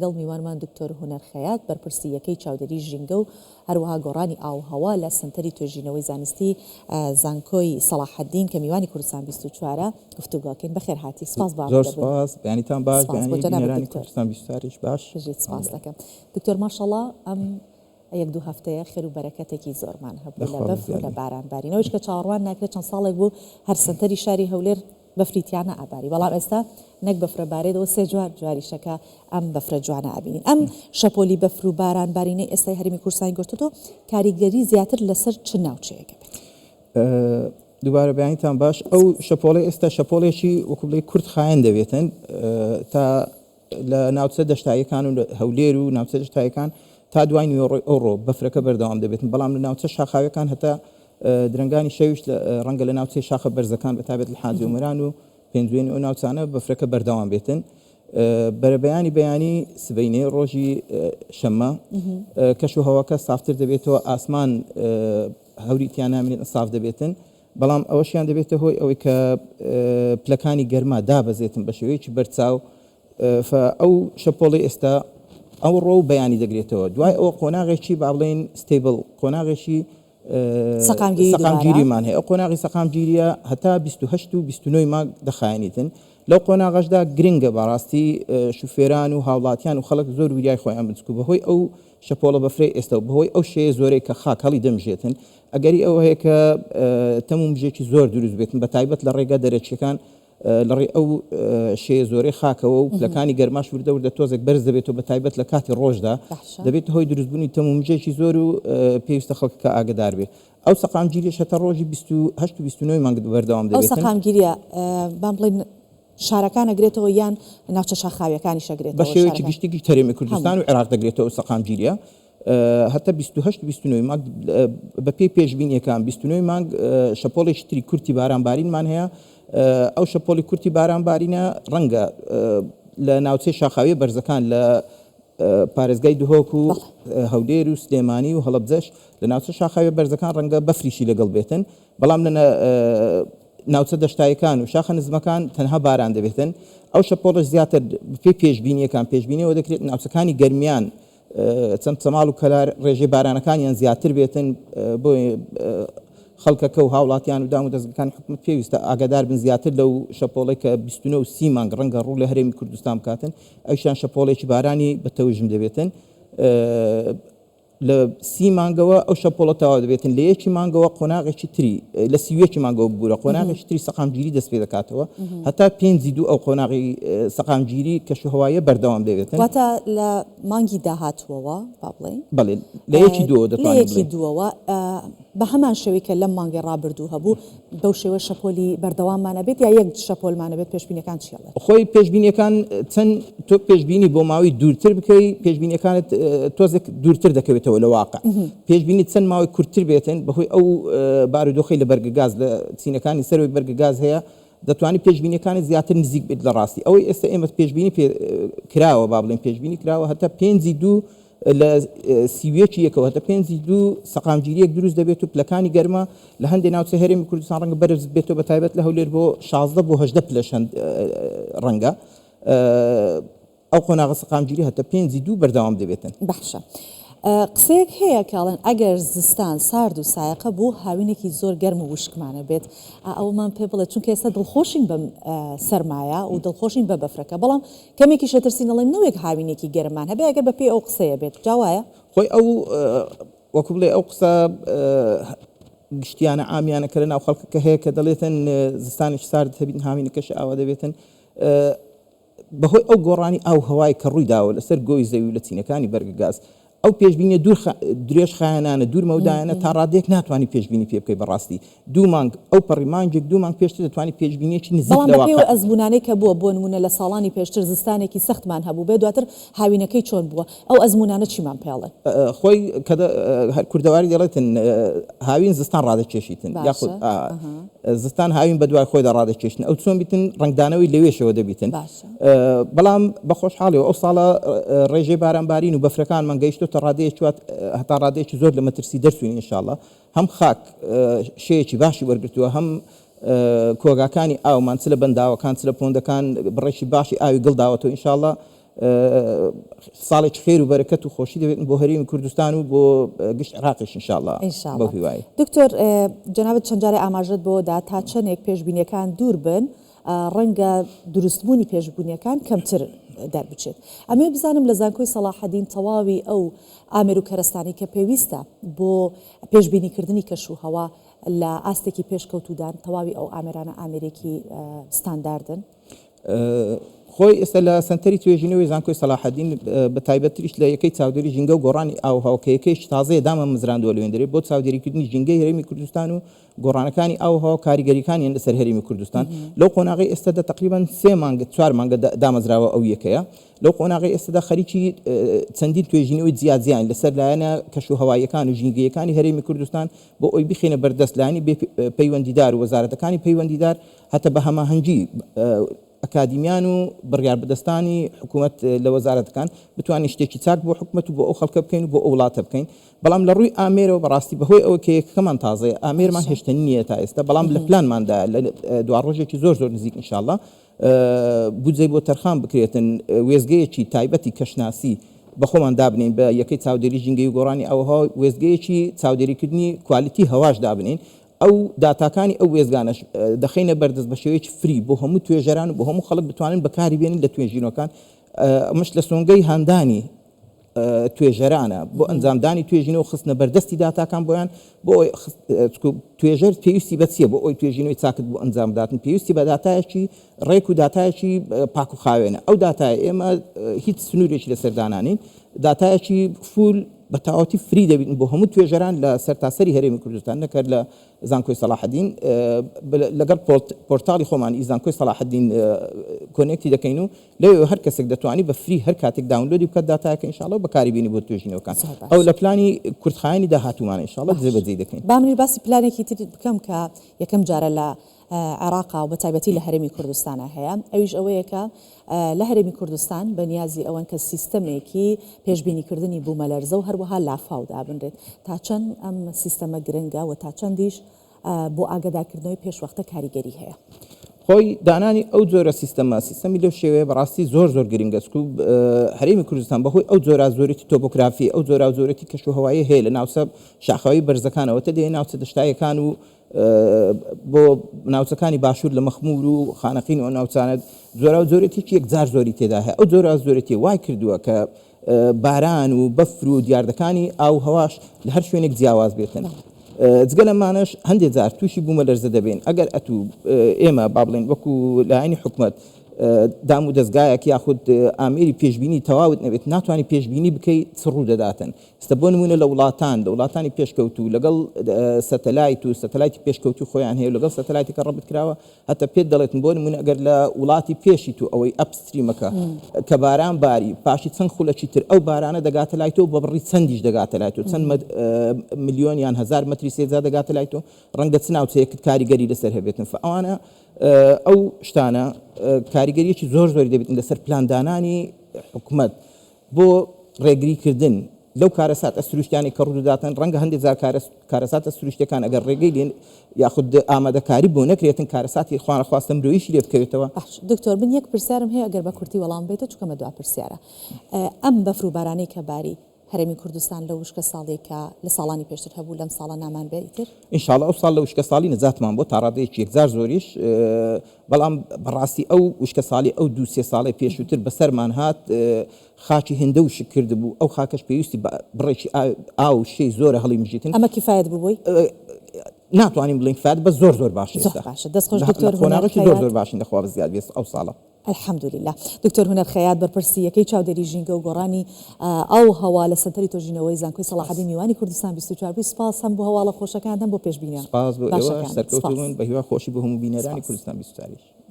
گەڵ میوانمان دکتۆر هونەر خەیات بەرپرسیەکەی چاودێری ژینگە و هەروەها گۆڕانی ئاوهەوا لە سنتەری توێژینەوەی زانستی زانکۆی سەلاحەدین کە میوانی کوردستان 24 گفتوگۆکەین بەخێر هاتی. سپاس زۆر سپاس بەیانیتان باش بەیانی کوردستان 24 باش سپاس دەکەم. دکتۆر ماشەڵڵا ئەم یەک دوو هەفتەیە خێر و بەرەکەتێکی زۆرمان هەبوو لە بەفر و لە بارانبارینەوەیش کە چاوەڕوان ناکرێت چەند ساڵێک بوو هەر سنتەری شاری هەولێر بەفریتیانە ئاباری، بەڵام ئێستا نەک بەفرە بارێتەوە سێ جوار جواریشەکە ئەم بەفرە جوانە ئابینین. ئەم شەپۆلی بەفر و بارانبارینەی ئێستای هەرێمی کوردستانی گرتووە کاریگەری زیاتر لەسەر چ ناوچەیەکە بێت؟ دووبارە بەیانیتان باش ئەو شەپۆڵی ئێستا شەپۆڵێکی وەکو بڵێ کورد خایەن دەبێتن تا لە ناوچە دەشتاییەکان و هەولێر و ناوچە دەشتاییەکان تا دوای نیوەڕۆی ئەوڕۆ بەفرەکە بەردەوام دەبێتن، بەڵام لە ناوچە شاخاویەکان هەتا درنگانی شەویش ڕەنگە لە ناوچەی شاخە بەرزەکان بەتابێت لە حاجی ومران و پێنجوێنی ئەو ناوچانە بەفرەکە بەردەوام بێتن. بەرەبەیانی بەیانی سبەینەی ڕۆژی شەممە کەش و هەواکە سافتر دەبێتەوە، ئاسمان هەوریتیان نامێت ساف دەبێتن، بەڵام ئەوەشیان دەبێتە هۆی ئەوەی کە پلەکانی گەرما دابەزێتن بە شێوەیەکی بەرچاو. ئەو شەپۆڵی ئێستا ئەو ڕۆ و بەیانی دەگرێتەوە دوای ئەوە قۆناغێکی با بڵێن ستیبل قۆناغێکی سەقامگیریمان هەیە. ئەو قۆناغی سەقامگیریە هەتا 28 و 29 مانگ دەخایەنیتن. لەو قۆناغەشدا گرنگە بەڕاستی شوفێران و هاوڵاتیان و خەڵک زۆر وریای خۆیان بچکو بەهۆی ئەو شەپۆڵە بەفرەی ئێستا و بەهۆی ئەو شێ زۆرەی کە خاک هەڵی دەمژێتن. ئەگەری ئەوە هەیە کە تەمومژێکی زۆر دروست بێتن بە تایبەت لە ڕێگە دەرەچیەکان لەڕێ ئەو شێ زۆرەی خاکەوە و پلەکانی گەرماش وردە وردە تۆزێک بەرز دەبێتەوە بە تایبەت لە کاتی ڕۆژدا دەبێت هۆی دروستبوونی تەمومژێکی زۆر و پێویستە خەڵکەکە ئاگدار بێ. ئەو سەقامگیریە هەتا ڕۆژی 28 و 29 مانگ بەردەوام دەبێت. ئەو سەقامگیریە با بڵێن شارەکان ئەگرێتەوە یان ناوچە شاخاویەکانی شەگرێت بە شێوەیەکی گشتێکی تەرێمی کوردستان و عێراق دەگرێتەوە سەقامگیریە هەتا 28 و 29 مانگ بە پێی پێشبینیەکان 29 مانگ شەپۆڵێکی تری کورتی بارانبارینمان هەیە. ئەو شەپۆلی کورتی بارانبارینە ڕەنگە لە ناوچەی شاخاویە بەرزەکان لە پارێزگای دهۆک و هەولێر و سلێمانی و هەڵەبجەش لە ناوچە شاخاویە بەرزەکان ڕەنگە بەفریشی لەگەڵ بێتن، بەڵام لە ناوچە دەشتایەکان و شاخە نزمەکان تەنها باران دەبێتن. ئەو شەپۆڵش زیاتر پێی پێشبینیەوە دەکرێت ناوچەکانی گەرمیان چەند چەماڵ و کەلار ڕێژەی بارانەکانیان زیاتر بێتن بۆ خەڵکەکە و هاوڵاتیان و دام و دەستگەکانی حکومەت پێویستە ئاگادار بن زیاتر لەو شەپۆڵی کە 29 و 30 مانگ ڕەنگە ڕوو لە هەرێمی کوردستان بکاتن. ئەوشان شەپۆڵێکی بارانی بە تەوژم دەبێتن. لە 30 مانگەوە ئەو شەپۆڵە تەواو دەبێتن، لە یەکی مانگەوە قۆناغێکی تری لە 30 مانگەوە ببوورە قۆناغێکی تری سەقامگیری دەست پێ دەکاتەوە هەتا 5 ئەو قۆناغی سەقامگیری کەش و هەوایە بەردەوام دەبێتن. واتە لە مانگی داهاتوەوە با بڵێن بەڵێ لە یەکی دووە دەتوانین یەکی دووەوە بە هەمان شێوەی کە لەم مانگی ڕابردوو هەبوو بەو شێوە شەپۆلی بەردەواممانە بێت یا یەک شەپۆلمانە بێت پێشبینیەکان چیڵێت؟ خۆی پێشبینیەکان چەند تۆ پێشبینی بۆ ماوەی دوورتر بکەی پێشبینیەکانت تۆزێک دوورتر دەکەوێتەوە لە واقع. پێشبینی چەند ماوەی کورتتر بێتن بەهۆی ئەو بارودۆخی لە بەرگە گاز لە چینەکانی سەرەوەی بەرگە گاز هەیە دەتوانانی پێشبینیەکانی زیاتر نزیک بێت لە ڕاستی. ئەوەی ئێستا ئێمە پێشبینی کراوە با بڵێن پێشبینی کراوە هەتا 5 لە سیوێکی یەکەوە هەتا 5 سەقامگیریەک دروست دەبێت و پلەکانی گەرمە لە هەندێک ناوچە هەرێمی کوردستان ڕەنگە بەرز بێتەوە بە تایبەت لە هەولێر بۆ 16 بۆ 18 پلەش ڕەنگە ئەو قۆناغە سەقامگیری هەتا 5 بەردەوام دەبێتن. بەخشە قسەیەک هەیە کاڵێن ئەگەر زستان سارد و سایقە بوو هاوینێکی زۆر گەرم و وشکمانە بێت ئەومان پێ بڵێت چونکە ئێستا دڵخۆشین بە سەرمایە و دڵخۆشین بە بەفرەکە، بەڵام کەمێکی شەترسینەڵێن نەوەک هاوینێکی گەرمان هەبێ ئەگەر بە پێی ئەو قسەیە بێت جاوایە خۆی ئەو وەکو بڵێ ئەو قسە گشتیانە ئامیانە کە لە ناو خەڵکەکە هەیە کە دەڵێتن زستانێکی سارد هەبین هاوینەکەش ئاوا دەبێتن بەهۆی ئەو گۆڕانی ئاو هەوای کە ڕووی داوە لەسەر گۆی زەوی و لە چینەکانی بەرگە گاز ئەو پێشبینی درێژ خایەنانە دوور مەودایانە تا ڕادێک ناتوانانی پێشبینی پێ بکەی بەڕاستی. 2 مانگ ئەو پەڕی مانگێک 2 مانگ پێشتر دەتوانانی پێشبینیەکی نزیک لە واقع. بەڵام ئەزمونانەی کە بووە بۆ نمونە لە ساڵانی پێشتر زستانێکی سەختمان هەبوو بێ دواتر هاوینەکەی چۆن بووە ئەو ئەزمونانە چیمان پێڵێن؟ خۆی کوردەواری دەڵێتن هاوین زستان ڕادەکێشیتن یاخود زستان هاوین بە دوای خۆی دەڕادەکێشن ئەو چۆن بیتن ڕنگدانەوەی لەوێشەوە دەبیتن. بەڵام بە خۆشحاڵیەوە ئەو ساڵە ڕێژەی بارانبارین و بەفرەکانمان گەیشتۆتە ڕادەیەکی هەتا ڕادەیەکی زۆر لە مەترسی دەرچوین ئینشاءڵڵا هەم خاک شەیەکی باشی وەرگرتووە هەم کۆگاکانی ئاومان چ لە بەنداوەکان چ لە پۆندەکان بڕێکی باشی ئاوی گڵداوەتەوە ئینشاءڵڵا ساڵێک خێر و بەرەکەت و خۆشی دەبێت بۆ هەرێمی کوردستان و بۆ گشت عراقیش انشاءالله بەو هیوای. دکتۆر جەنابەت چەند جارێ ئاماژەت بۆ دا تا چەندێک پێشبینیەکان دوور بن ڕەنگە دروستبوونی پێشبوونیەکان کەمتر دەربچێت. ئەمێ بزانم لە زانکۆی سەلاحەدین تەواوی ئەو ئامێر و کەرەستانی کە پێویستە بۆ پێشبینیکردنی کەش و هەوا لە ئاستێکی پێشکەوتودان تەواوی ئەو ئامێرانە ئامێرێکی ستانداردن. خۆی ئێستا لە سنتەری توێژینەوەی زانکۆی سەلاحەدین بە تایبەتریش لە یەکەی چاودێری ژینگە و گۆڕانی ئاوهاو کە یەکەیش تازەیە دامە مزراندووە لەوێندرێت بۆ چاودێریکردنی ژینگەی هەرێمی کوردستان و گۆڕانەکانی ئاوهاو کاریگەریەکانیان لەسەر هەرێمی کوردستان لەو قۆناغی ئێستادا تقریبان 3 مانگە 4 مانگە دامەزراوە ئەو یەکەیە. لەو قۆناغی ئێستادا خەریکی چەندین توێژینەوەی جیاجیان لەسەر لایەنە کەش و هەواییەکان و ژینگەیەکانی هەرێمی کوردستان بۆ ئەوی بخێنە بەردەست لایەنی پەیوەندیدار و وەزارەتەکانی پەیوەندیدار هەتە بە هەماهەنگی ئەکادیمیان و بڕیار بەدەستانی حکوومەت لە وەزارەتەکان بتوانین شتێکی چاک بۆ حکوومەت و بۆ ئەو خەڵکە بکەین و بۆ ئەو وڵاتە بکەین. بەڵام لە ڕووی ئامێرەوە بەڕاستی بەهۆی ئەوە کە یەکەکەمان تازەیە ئامێرمان هێشتا نییە تا ئێستا بەڵام لە پلانماندا لە دوار ڕۆژێکی زۆر نزیک انشاءالله بودجەی بۆ تەرخان بکرێتن وێزگەیەکی تایبەتی کەشناسی بەخۆمان دابنین بە یەکەی چاودێری ژینگەی و گۆڕانی ئەوها وێزگەیەکی چاودێریکردنی کوالیتی هەواش دابنین. ئەو داتاکانی ئەو وێزگانش دەخینە بەردەست بە شێوەیەکی فری بۆ هەموو توێژەران و بۆ هەموو خەڵک بتوانن بەکاری بێنن لە توێژینەکان. ئەمەش لە سۆنگەی هاندانی توێژەرانە بۆ ئەنجامدانی توێژینەوە خستنە بەردەستی داتاکان بۆیان بۆ توێژەر پێویستی بەچیە بۆ ئەوی توێژینەوەی چاکت بۆ ئەنجامداتن پێویستی بە داتایەکی ڕێک و داتایەکی پاک و خاوێنە. ئەو داتای ئێمە هیچ سنوورێکی لەسەردانانین داتایەکی فول بە تەواوەتی فری دەبێت بۆ هەموو توێژەران لە سەرتاسەری هەرێمی کوردستان نەکرد لە زانکۆی سەلاحەدین لەگەڵ پۆرتاڵی خۆمان زانکۆی سەلاحەدین کۆنێکتی دەکەین و لەوێ هەر کەسێک دەتوانێت بە فری هەر کاتێک داونلۆدی بکات داتایەکە انشاءالله بەکاری بێنی بۆ توێژینەوەکان. ئەو لە پلانی کورتخایانی داهاتوومانە انشاءالله جێبەجێ دەکەین. با منی باسی پلانێکی تر بکەم کە یەکەم جارە لە عێراقا و بە تایبەتی لە هەرێمی کوردستانە هەیە ئەویش ئەوەیە کە لە هەرێمی کوردستان بەنیازی ئەوەن کە سیستەمێکی پێشبینیکردنی بوومەلەرزە و هەروەها لافاو دابنرێت تا چەند ئەم سیستەمە گرنگە و تا چەندیش بۆ ئاگادارکردنەوەی پێشوەختە کاریگەری هەیە. خۆی دانانی ئەو جۆرە سیستەمی لەو شێوەیە بەڕاستی زۆر گرنگە چکو هەرێمی کوردستان بەهۆی ئەو زۆرەتی تۆپۆگرافی ئەو زۆرەتی کەش و هەوایی هەیە لە ناوچە شاخەوەی بەرزەکانەوە تا دێ ناوچە دەشتایەکان و بۆ ناوچەکانی باشوور لە مەخمور و خانەقین و ناوچانە زۆرەتێکی یەکجار زۆری تێدا هەیە. ئەو زۆرەتی وای کردووە کە باران و بەفر و دیاردەکانی ئاو هەواش لە هەر شوێنێک جیاواز بێتن. جگە لەمانەش هەندێک جار تووشی بوومەلەرزە دەبێن ئەگەر ئەتوو ئێمە با بڵێن وەکو لایەنی حکوومەت دام و دەستگایەک یاخود ئامێری پێشبینی تەواوت نەبێت ناتوانانی پێشبینی بکەیت چ ڕوو دەداتن. ئێستا بۆ نمونە لە وڵاتانی پێشکەوتوو لەگەڵ سەتەلایتی پێشکەوتی خۆیان هەیە لەگەڵ سەتەلایتی کە ڕەبت کراوە هەتا پێت دەڵێتن بۆ نمونە ئەگەر لە وڵاتی پێشی تو ئەوەی ئەپستریمەکە کە باران باری پاشی چەند خولەکی تر ئەو بارانە دەگاتە لایتەوە بە بڕی چەندیش دەگاتە لایتەوە چەند ملیۆن یان هەزار مەتری سێجا دەگاتە لایتەوە ڕەنگە چ ناوچەیەکت کاریگەری لەسەر هەبێتن. ئەوانە ئەو شتانە کاریگەریەکی زۆری دەبێتن لەسەر پلاندانانی حکوومەت بۆ ڕێگریکردن لەو کارەسات ئەسروشتیانی کە ڕووداداتن ڕەنگە هەندێک جار کارەسات ئەسروشتەکان ئەگەر ڕێگەی لێن یاخود ئامادەکاری بۆ نەکرێتن کارەساتی خوانەخواستە مرۆییشی لێ بکەوێتەوە. دکتۆر من یەک پرسیارم هەیە ئەگەر بە کورتی وەڵام بێتە چکەمە دو پرسیارە ئەم بەفر و بارانەی کە باری هەرێمی کوردستان لە وشکە ساڵێکە لە ساڵانی پێشتر هەبوو لەم ساڵە نامان بێتتر ئینشاڵڵا ئەو ساڵ لە وشکە ساڵی نەجاتمان بۆ تا ڕادەیەکی یەکجار زۆریش بەڵام بەڕاستی ئەو وشکە ساڵی ئەو 2-3 ساڵی پێشووتر بەسەرمان هات خاچی هێندە وشک کرد بوو ئەو خاکەش پێویستی بڕێکی ئاو شەی زۆرە هەڵی مژیتن ئەمە کیفایەت بووی ناتوانین بڵین کفایەت بە زۆر باش دەستخۆش دکتۆر هونەرخۆناغی زۆر باشین دەخوا زیاد بێت ئەو ساڵە. الحەمدولله دکتۆر هونەر خەیات بەرپرسیەکەی چاودێری ژینگە و گۆڕانی ئەو هەوا لە سەنتەری تۆژینەوەی زانکۆی سەلاحەدین میوانی کوردستان 24 سپاس هەم بۆ هەواڵە خۆشەکانتان بۆ پێشبینیان سپاس بۆ ئێوە سەرکەوتوون بە هیوا خۆشی بۆ هەموو بینەرانی کوردستان 24.